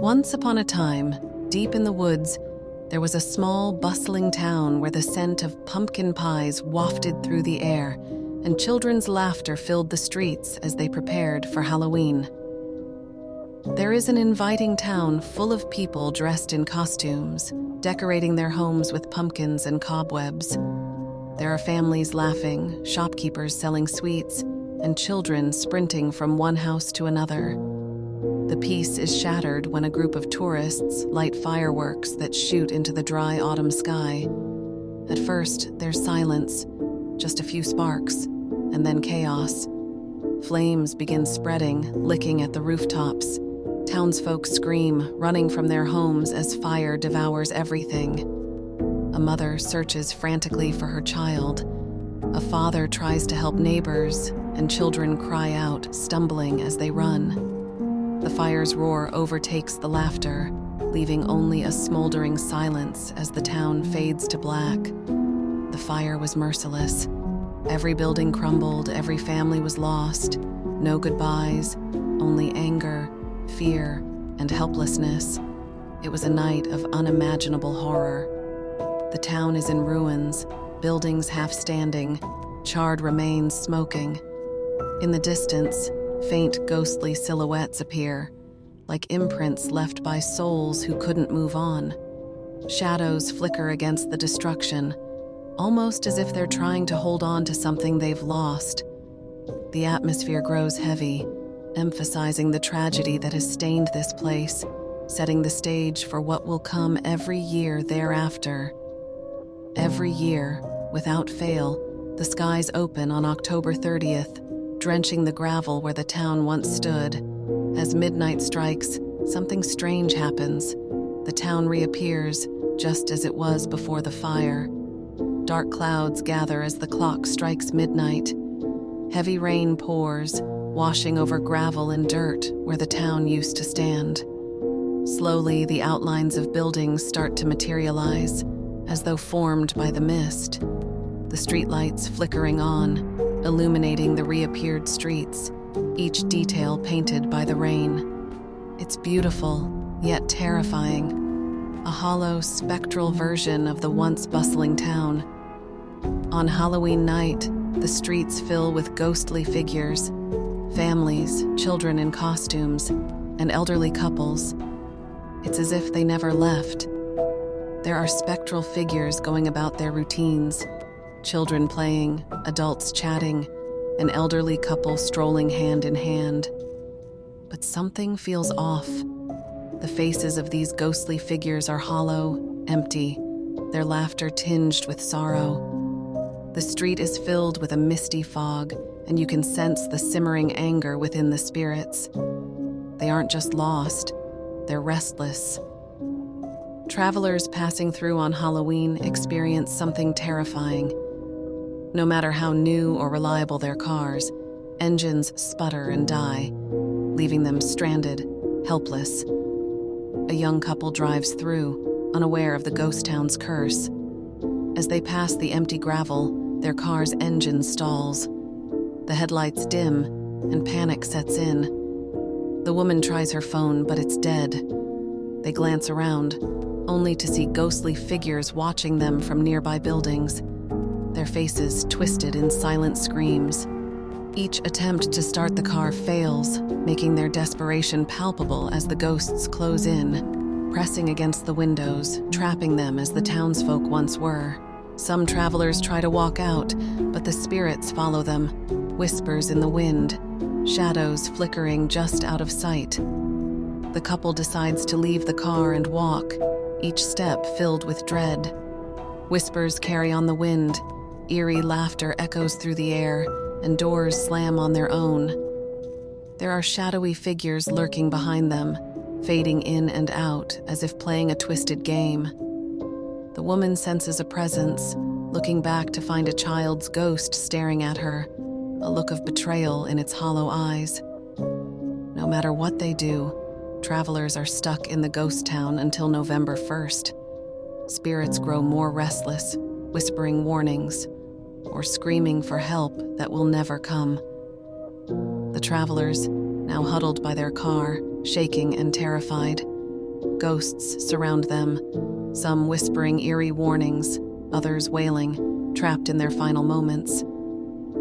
Once upon a time, deep in the woods, there was a small, bustling town where the scent of pumpkin pies wafted through the air, and children's laughter filled the streets as they prepared for Halloween. There is an inviting town full of people dressed in costumes, decorating their homes with pumpkins and cobwebs. There are families laughing, shopkeepers selling sweets, and children sprinting from one house to another. The peace is shattered when a group of tourists light fireworks that shoot into the dry autumn sky. At first, there's silence, just a few sparks, and then chaos. Flames begin spreading, licking at the rooftops. Townsfolk scream, running from their homes as fire devours everything. A mother searches frantically for her child. A father tries to help neighbors, and children cry out, stumbling as they run. The fire's roar overtakes the laughter, leaving only a smoldering silence as the town fades to black. The fire was merciless. Every building crumbled, every family was lost. No goodbyes, only anger, fear, and helplessness. It was a night of unimaginable horror. The town is in ruins, buildings half standing, charred remains smoking. In the distance, faint ghostly silhouettes appear, like imprints left by souls who couldn't move on. Shadows flicker against the destruction, almost as if they're trying to hold on to something they've lost. The atmosphere grows heavy, emphasizing the tragedy that has stained this place, setting the stage for what will come every year thereafter. Every year, without fail, the skies open on October 30th, drenching the gravel where the town once stood. As midnight strikes, something strange happens. The town reappears, just as it was before the fire. Dark clouds gather as the clock strikes midnight. Heavy rain pours, washing over gravel and dirt where the town used to stand. Slowly, the outlines of buildings start to materialize, as though formed by the mist. The streetlights flickering on, illuminating the reappeared streets, each detail painted by the rain. It's beautiful, yet terrifying, a hollow, spectral version of the once bustling town. On Halloween night, the streets fill with ghostly figures, families, children in costumes, and elderly couples. It's as if they never left. There are spectral figures going about their routines, children playing, adults chatting, an elderly couple strolling hand in hand. But something feels off. The faces of these ghostly figures are hollow, empty, their laughter tinged with sorrow. The street is filled with a misty fog, and you can sense the simmering anger within the spirits. They aren't just lost, they're restless. Travelers passing through on Halloween experience something terrifying. No matter how new or reliable their cars, engines sputter and die, leaving them stranded, helpless. A young couple drives through, unaware of the ghost town's curse. As they pass the empty gravel, their car's engine stalls. The headlights dim, and panic sets in. The woman tries her phone, but it's dead. They glance around, only to see ghostly figures watching them from nearby buildings, their faces twisted in silent screams. Each attempt to start the car fails, making their desperation palpable as the ghosts close in, pressing against the windows, trapping them as the townsfolk once were. Some travelers try to walk out, but the spirits follow them, whispers in the wind, shadows flickering just out of sight. The couple decides to leave the car and walk, each step filled with dread. Whispers carry on the wind, eerie laughter echoes through the air, and doors slam on their own. There are shadowy figures lurking behind them, fading in and out as if playing a twisted game. The woman senses a presence, looking back to find a child's ghost staring at her, a look of betrayal in its hollow eyes. No matter what they do, travelers are stuck in the ghost town until November 1st. Spirits grow more restless, whispering warnings, or screaming for help that will never come. The travelers, now huddled by their car, shaking and terrified, Ghosts surround them, some whispering eerie warnings, others wailing, trapped in their final moments.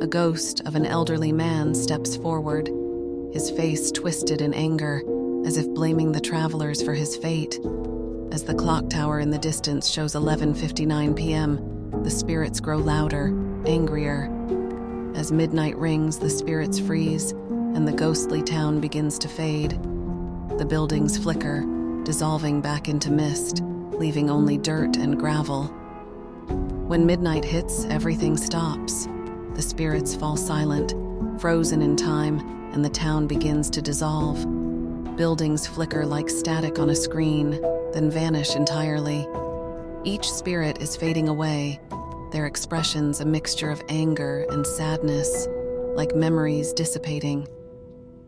A ghost of an elderly man steps forward, his face twisted in anger, as if blaming the travelers for his fate. As the clock tower in the distance shows 11:59 p.m., the spirits grow louder, angrier. As midnight rings, the spirits freeze, and the ghostly town begins to fade. The buildings flicker, dissolving back into mist, leaving only dirt and gravel. When midnight hits, everything stops. The spirits fall silent, frozen in time, and the town begins to dissolve. Buildings flicker like static on a screen, then vanish entirely. Each spirit is fading away, their expressions a mixture of anger and sadness, like memories dissipating.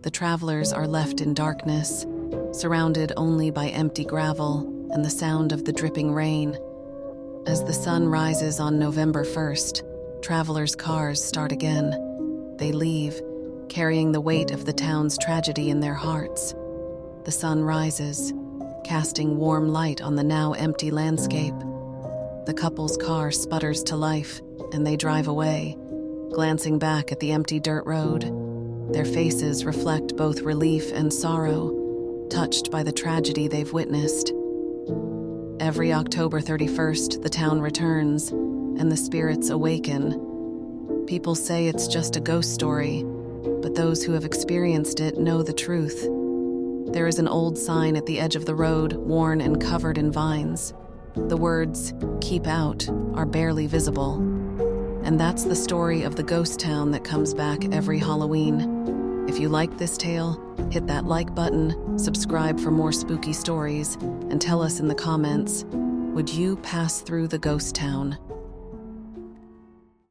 The travelers are left in darkness, surrounded only by empty gravel and the sound of the dripping rain. As the sun rises on November 1st, travelers' cars start again. They leave, carrying the weight of the town's tragedy in their hearts. The sun rises, casting warm light on the now empty landscape. The couple's car sputters to life, and they drive away, glancing back at the empty dirt road. Their faces reflect both relief and sorrow, touched by the tragedy they've witnessed. Every October 31st, the town returns, and the spirits awaken. People say it's just a ghost story, but those who have experienced it know the truth. There is an old sign at the edge of the road, worn and covered in vines. The words, "Keep out," are barely visible. And that's the story of the ghost town that comes back every Halloween. If you like this tale, hit that like button, subscribe for more spooky stories, and tell us in the comments, would you pass through the ghost town?